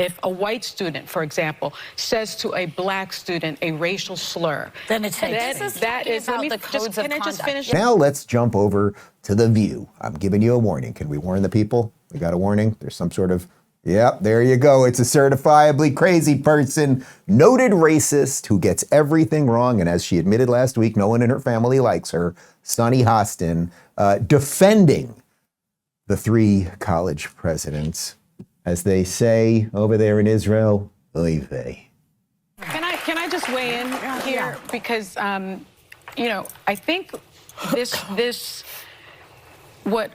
If a white student, for example, says to a black student a racial slur, then it's hate. That is about the codes of conduct. Now let's jump over to The View. I'm giving you a warning. Can we warn the people? We got a warning? There's some sort of, yep, there you go. It's a certifiably crazy person, noted racist who gets everything wrong. And as she admitted last week, no one in her family likes her. Sunny Hostin, defending the 3 college presidents. As they say over there in Israel, oy vey. Can I just weigh in here? Because, you know, I think this what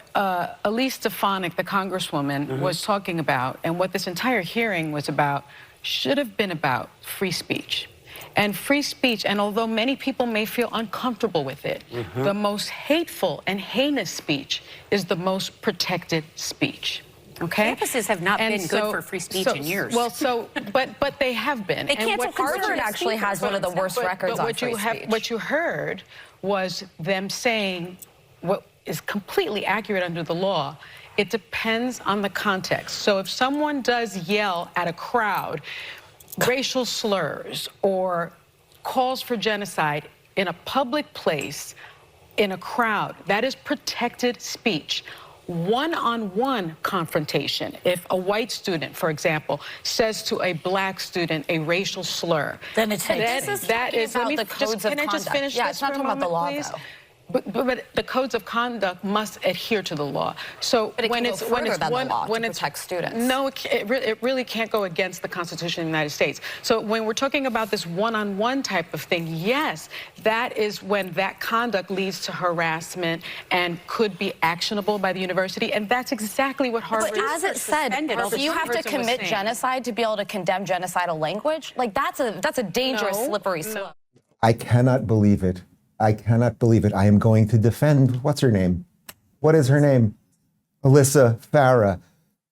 Elise Stefanik, the congresswoman, was talking about, and what this entire hearing was about, should have been about free speech. And free speech, and although many people may feel uncomfortable with it, the most hateful and heinous speech is the most protected speech. Okay? Campuses have not been good for free speech in years. Well, but they have been. They canceled Harvard actually has one of the worst records on free speech. What you heard was them saying what is completely accurate under the law. It depends on the context. So if someone does yell at a crowd racial slurs or calls for genocide in a public place, in a crowd, that is protected speech. One-on-one confrontation, if a white student, for example, says to a black student a racial slur, then it's hate. That is about the codes of conduct. Can I just finish it's not talking about the law, though. But the codes of conduct must adhere to the law. So but it when can it's go further than the law when to it's protect students. No, it really can't go against the Constitution of the United States. So when we're talking about this one-on-one type of thing, yes, that is when that conduct leads to harassment and could be actionable by the university, and that's exactly what Harvard. But as it said, do you have to commit genocide to be able to condemn genocidal language? Like that's a dangerous, slippery slope. I cannot believe it. I cannot believe it. I am going to defend, what's her name? What is her name? Alyssa, Farah.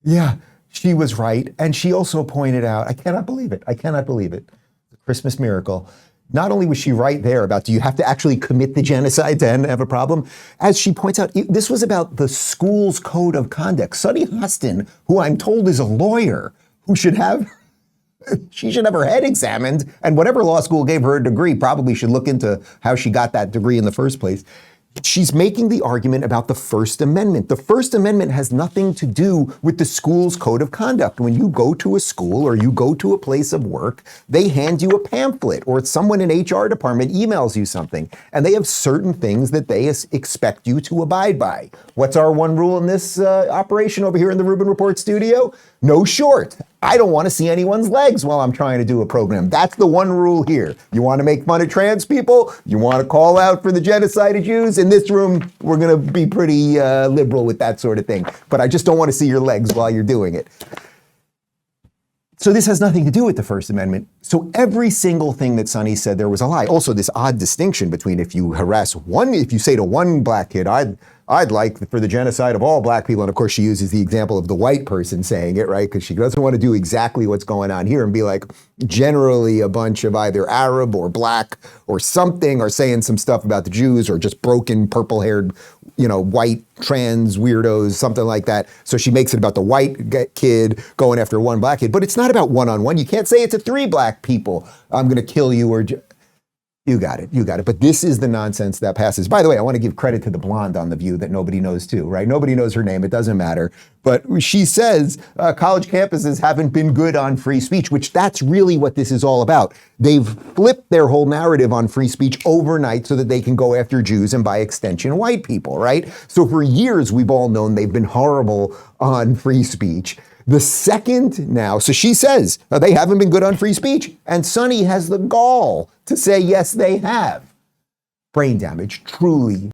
Yeah, she was right. And she also pointed out, I cannot believe it. I cannot believe it. The Christmas miracle. Not only was she right there about, do you have to actually commit the genocide to have a problem? As she points out, this was about the school's code of conduct. Sunny Hostin, who I'm told is a lawyer, who should have she should have her head examined, and whatever law school gave her a degree probably should look into how she got that degree in the first place. She's making the argument about the First Amendment. The First Amendment has nothing to do with the school's code of conduct. When you go to a school or you go to a place of work, they hand you a pamphlet, or someone in HR department emails you something, and they have certain things that they expect you to abide by. What's our one rule in this operation over here in the Rubin Report studio? No short. I don't want to see anyone's legs while I'm trying to do a program. That's the one rule here. You want to make fun of trans people? You want to call out for the genocide of Jews? In this room, we're going to be pretty liberal with that sort of thing. But I just don't want to see your legs while you're doing it. So this has nothing to do with the First Amendment. So every single thing that Sunny said there was a lie. Also, this odd distinction between if you say to one black kid, I'd like for the genocide of all black people. And of course, she uses the example of the white person saying it, right? Because she doesn't want to do exactly what's going on here and be like, generally a bunch of either Arab or black or something are saying some stuff about the Jews, or just broken, purple-haired, white trans weirdos, something like that. So she makes it about the white kid going after one black kid. But it's not about one-on-one. You can't say it to 3 black people, I'm going to kill you, or you got it. But this is the nonsense that passes. By the way, I want to give credit to the blonde on The View that nobody knows too, right? Nobody knows her name. It doesn't matter. But she says college campuses haven't been good on free speech, which that's really what this is all about. They've flipped their whole narrative on free speech overnight so that they can go after Jews and by extension, white people, right? So for years, we've all known they've been horrible on free speech. The second now, so she says they haven't been good on free speech, and Sunny has the gall to say, yes, they have. Brain damage, truly.